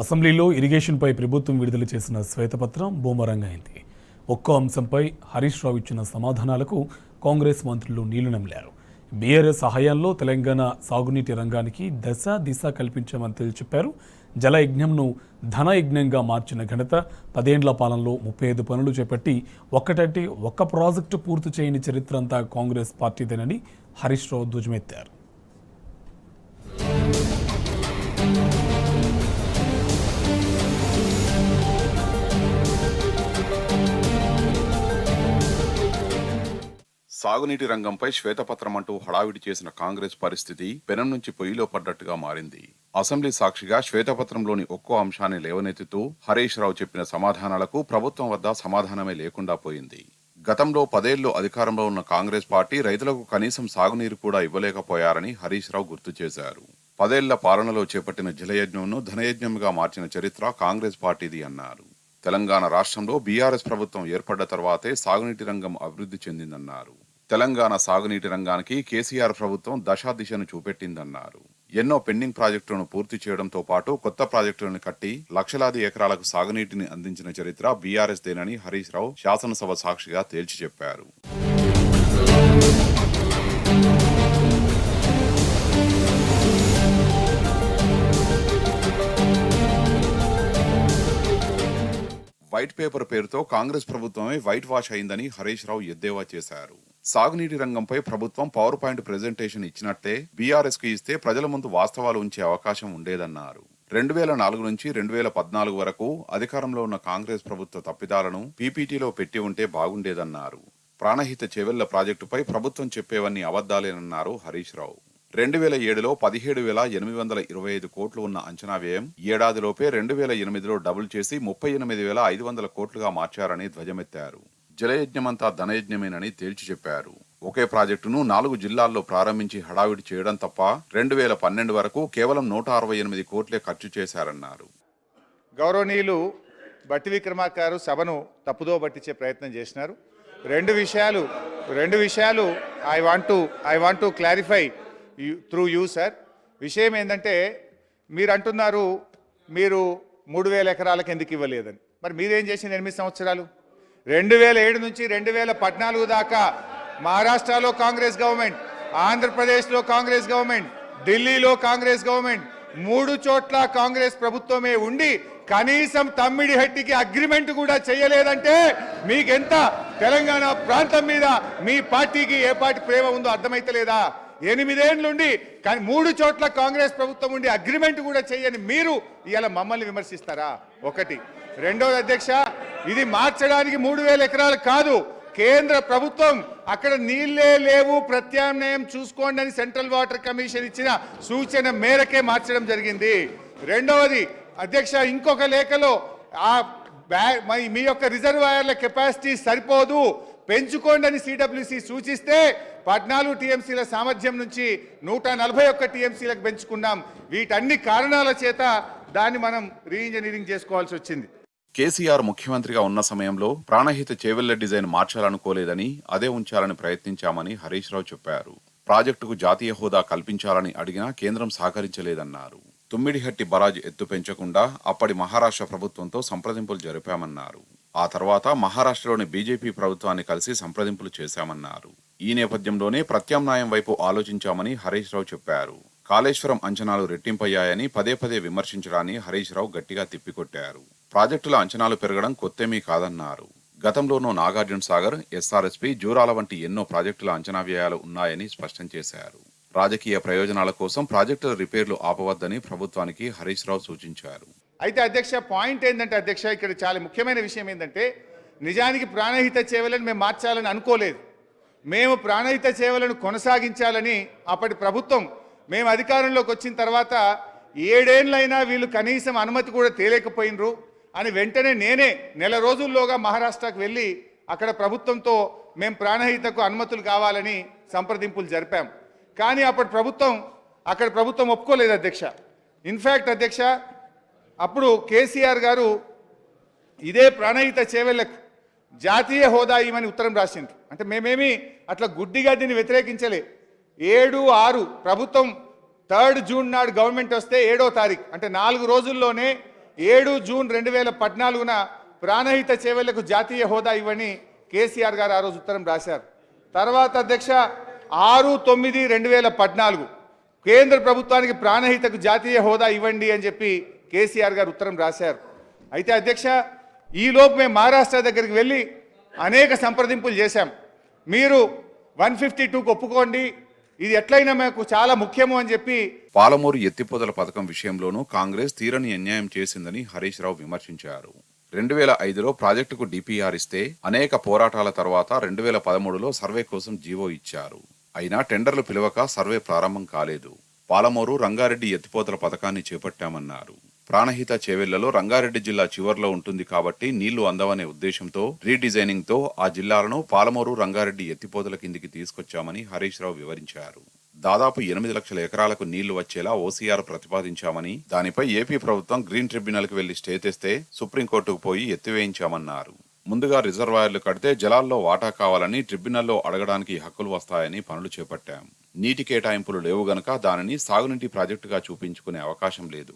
అసెంబ్లీలో ఇరిగేషన్పై ప్రభుత్వం విడుదల చేసిన శ్వేతపత్రం బూమరంగ్ అయింది. ఒక్కో అంశంపై హరీష్ రావు ఇచ్చిన సమాధానాలకు కాంగ్రెస్ మంత్రులు నీళ్లు నమిలారు. బీఆర్ఎస్ హయాంలో తెలంగాణ సాగునీటి రంగానికి దశ దిశ కల్పించామని తెలిపారు. జలయజ్ఞంను ధనయజ్ఞంగా మార్చిన ఘనత 10 ఏళ్ల పాలనలో 35 పనులు చేపట్టి ఒక్కటంటే ఒక్క ప్రాజెక్టు పూర్తి చేయని చరిత్ర అంతా కాంగ్రెస్ పార్టీదేనని హరీష్ రావు ధ్వజమెత్తారు. సాగునీటి రంగంపై శ్వేతపత్రం అంటూ హడావిడి చేసిన కాంగ్రెస్ పరిస్థితి పెనం నుంచి పొయ్యిలో పడ్డట్టుగా మారింది. అసెంబ్లీ సాక్షిగా శ్వేతపత్రంలోని ఒక్కో అంశాన్ని లేవనెత్తుతూ హరీష్ రావు చెప్పిన సమాధానాలకు ప్రభుత్వం వద్ద సమాధానమే లేకుండా పోయింది. గతంలో 10 ఏళ్లు అధికారంలో ఉన్న కాంగ్రెస్ పార్టీ రైతులకు కనీసం సాగునీరు కూడా ఇవ్వలేకపోయారని హరీష్ రావు గుర్తు చేశారు. 10 ఏళ్ల పాలనలో చేపట్టిన జలయజ్ఞంను ధనయజ్ఞంగా మార్చిన చరిత్ర కాంగ్రెస్ పార్టీది అన్నారు. తెలంగాణ రాష్ట్రంలో బీఆర్ఎస్ ప్రభుత్వం ఏర్పడ్డ తర్వాతే సాగునీటి రంగం అభివృద్ధి చెందిందన్నారు. తెలంగాణ సాగునీటి రంగానికి కేసీఆర్ ప్రభుత్వం దశాదిశను చూపెట్టిందన్నారు. ఎన్నో పెండింగ్ ప్రాజెక్టులను పూర్తి చేయడంతో పాటు కొత్త ప్రాజెక్టులను కట్టి లక్షలాది ఎకరాలకు సాగునీటిని అందించిన చరిత్ర బీఆర్ఎస్ దేనని హరీష్ రావు శాసనసభ సాక్షిగా తేల్చి చెప్పారు. వైట్ పేపర్ పేరుతో కాంగ్రెస్ ప్రభుత్వమే వైట్ వాష్ అయిందని హరీష్ రావు ఎద్దేవా చేశారు. సాగునీటి రంగంపై ప్రభుత్వం పవర్ పాయింట్ ప్రెజెంటేషన్ ఇచ్చినట్టే బీఆర్ఎస్ కు ఇస్తే ప్రజల ముందు వాస్తవాలు ఉంచే అవకాశం ఉండేదన్నారు. 2004 నుంచి 2014 వరకు అధికారంలో ఉన్న కాంగ్రెస్ ప్రభుత్వ తప్పిదాలను పీపీటీలో పెట్టి ఉంటే బాగుండేదన్నారు. ప్రాణహిత చెవెళ్ల ప్రాజెక్టుపై ప్రభుత్వం చెప్పేవన్నీ అబద్దాలేనన్నారు హరీష్ రావు. 2007లో 17,825 కోట్లు ఉన్న అంచనా వ్యయం ఏడాదిలోపే 2008లో డబుల్ చేసి 38,500 కోట్లుగా మార్చారని ధ్వజమెత్తారు. జలయజ్ఞమంతా ధనయజ్ఞమేనని తేల్చి చెప్పారు. ఒకే ప్రాజెక్టును 4 జిల్లాల్లో ప్రారంభించి హడావిడి చేయడం తప్ప 2012 వరకు కేవలం 168 కోట్లే ఖర్చు చేశారన్నారు. గౌరవనీయులు బట్టి విక్రమార్క గారు సభను తప్పుదో పట్టించే ప్రయత్నం చేసినారు. రెండు విషయాలు I want to clarify through you sir. విషయం ఏంటంటే మీరు అంటున్నారు మీరు 3,000 ఎకరాలకు ఎందుకు ఇవ్వలేదని. మరి మీరేం చేసిన 8 సంవత్సరాలు 2007 నుంచి 2014 దాకా మహారాష్ట్రలో కాంగ్రెస్ గవర్నమెంట్, ఆంధ్రప్రదేశ్లో కాంగ్రెస్ గవర్నమెంట్, ఢిల్లీలో కాంగ్రెస్ గవర్నమెంట్, 3 చోట్ల కాంగ్రెస్ ప్రభుత్వమే ఉండి కనీసం తమ్మిడిహట్టికి అగ్రిమెంట్ కూడా చేయలేదంటే మీకెంత తెలంగాణ ప్రాంతం మీద మీ పార్టీకి ఏ పార్టీ ప్రేమ ఉందో అర్థమైతలేదా? 8 ఏళ్ళుండి కానీ 3 చోట్ల కాంగ్రెస్ ప్రభుత్వం ఉండి అగ్రిమెంట్ కూడా చేయని మీరు ఇవాళ మమ్మల్ని విమర్శిస్తారా? ఒకటి. రెండోది అధ్యక్ష, ఇది మార్చడానికి 3,000 ఎకరాలు కాదు, కేంద్ర ప్రభుత్వం అక్కడ నీళ్లే లేవు ప్రత్యామ్నాయం చూసుకోండి అని సెంట్రల్ వాటర్ కమిషన్ ఇచ్చిన సూచన మేరకే మార్చడం జరిగింది. రెండవది అధ్యక్ష, ఇంకొక లేఖలో మీ యొక్క రిజర్వాయర్ల కెపాసిటీ సరిపోదు పెంచుకోండి అని సిడబ్ల్యూసి సూచిస్తే 14 టీఎంసీల సామర్థ్యం నుంచి 141 టీఎంసీలకు పెంచుకున్నాం. వీటన్ని కారణాల చేత దాన్ని మనం రీఇంజనీరింగ్ చేసుకోవాల్సి వచ్చింది. కేసీఆర్ ముఖ్యమంత్రిగా ఉన్న సమయంలో ప్రాణహిత చేవెళ్ల డిజైన్ మార్చాలనుకోలేదని, అదే ఉంచాలని ప్రయత్నించామని హరీష్ రావు చెప్పారు. ప్రాజెక్టుకు జాతీయ హోదా కల్పించాలని అడిగినా కేంద్రం సహకరించలేదన్నారు. తుమ్మిడిహట్టి బరాజ్ ఎత్తు పెంచకుండా అప్పటి మహారాష్ట్ర ప్రభుత్వంతో సంప్రదింపులు జరిపామన్నారు. ఆ తర్వాత మహారాష్ట్రలోని బీజేపీ ప్రభుత్వాన్ని కలిసి సంప్రదింపులు చేశామన్నారు. ఈ నేపథ్యంలోనే ప్రత్యామ్నాయం వైపు ఆలోచించామని హరీష్ రావు చెప్పారు. కాళేశ్వరం అంచనాలు రెట్టింపయ్యాయని పదే విమర్శించడాన్ని హరీష్ రావు గట్టిగా తిప్పికొట్టారు. ప్రాజెక్టుల అంచనాలు పెరగడం కొత్తేమీ కాదన్నారు. గతంలోనూ నాగార్జున సాగర్, ఎస్ఆర్ఎస్పీ, జూరాల వంటి ఎన్నో ప్రాజెక్టుల అంచనా వ్యయాలు ఉన్నాయని స్పష్టం చేశారు. రాజకీయ ప్రయోజనాల కోసం ప్రాజెక్టుల రిపేర్లు ఆపవద్దని ప్రభుత్వానికి హరీష్ రావు సూచించారు. అయితే అధ్యక్ష పాయింట్ ఏంటంటే అధ్యక్ష ఇక్కడ చాలా ముఖ్యమైన విషయం ఏంటంటే నిజానికి ప్రాణహిత సేవలను మేము మార్చాలని అనుకోలేదు. మేము ప్రాణహిత సేవలను కొనసాగించాలని అప్పటి ప్రభుత్వం మేము అధికారంలోకి వచ్చిన తర్వాత 7 ఏళ్ళైనా వీళ్ళు కనీసం అనుమతి కూడా తేలేకపోయినరు అని వెంటనే నేనే నెల రోజుల్లోగా మహారాష్ట్రకు వెళ్ళి అక్కడ ప్రభుత్వంతో మేము ప్రాణహితకు అనుమతులు కావాలని సంప్రదింపులు జరిపాం. కానీ అప్పటి ప్రభుత్వం ఒప్పుకోలేదు అధ్యక్ష. ఇన్ఫ్యాక్ట్ అధ్యక్ష అప్పుడు కేసీఆర్ గారు ఇదే ప్రాణహిత చేవెళ్లకు జాతీయ హోదా ఇవ్వమని ఉత్తరం రాసిండ్రు. అంటే మేమేమి అట్లా గుడ్డిగా దీన్ని వ్యతిరేకించలే. 7/6 ప్రభుత్వం 3rd జూన్ నాడు గవర్నమెంట్ వస్తే 7వ తారీఖు అంటే 4 రోజుల్లోనే 7 జూన్ 2014న ప్రాణహిత చేవెళ్లకు జాతీయ హోదా ఇవ్వని కేసీఆర్ గారు ఆ రోజు ఉత్తరం రాశారు. తర్వాత అధ్యక్ష 6/9/2014 కేంద్ర ప్రభుత్వానికి ప్రాణహితకు జాతీయ హోదా ఇవ్వండి అని చెప్పి కేసీఆర్ గారు ఉత్తరం రాశారు. అయితే అధ్యక్ష ఈలోపు మేము మహారాష్ట్ర దగ్గరికి వెళ్ళి అనేక సంప్రదింపులు చేశాం. మీరు 152కు ఒప్పుకోండి, ఇది ఎట్లయినా మాకు చాలా ముఖ్యము అని చెప్పి. పాలమూరు ఎత్తిపోతల పథకం విషయంలోనూ కాంగ్రెస్ తీరని అన్యాయం చేసిందని హరీష్ రావు విమర్శించారు. 2005లో ప్రాజెక్టుకు డిపిఆర్ ఇస్తే అనేక పోరాటాల తర్వాత 2013లో సర్వే కోసం జీవో ఇచ్చారు. అయినా టెండర్లు పిలవక సర్వే ప్రారంభం కాలేదు. పాలమూరు రంగారెడ్డి ఎత్తిపోతల పథకాన్ని చేపట్టామన్నారు. ప్రాణహిత చేవెళ్లలో రంగారెడ్డి జిల్లా చివర్లో ఉంటుంది కాబట్టి నీళ్లు అందవనే ఉద్దేశంతో రీడిజైనింగ్ తో ఆ జిల్లాలను పాలమూరు రంగారెడ్డి ఎత్తిపోతల కిందికి తీసుకొచ్చామని హరీష్ రావు వివరించారు. దాదాపు 8 లక్షల ఎకరాలకు నీళ్లు వచ్చేలా ఓసీఆర్ ప్రతిపాదించామని, దానిపై ఏపీ ప్రభుత్వం గ్రీన్ ట్రిబ్యునల్ కి వెళ్లి స్టే తెస్తే సుప్రీంకోర్టుకు పోయి ఎత్తివేయించామన్నారు. ముందుగా రిజర్వాయర్లు కడితే జలాల్లో వాటా కావాలని ట్రిబ్యునల్లో అడగడానికి హక్కులు వస్తాయని పనులు చేపట్టాం. నీటి కేటాయింపులు లేవు గనక దానిని సాగునీటి ప్రాజెక్టుగా చూపించుకునే అవకాశం లేదు.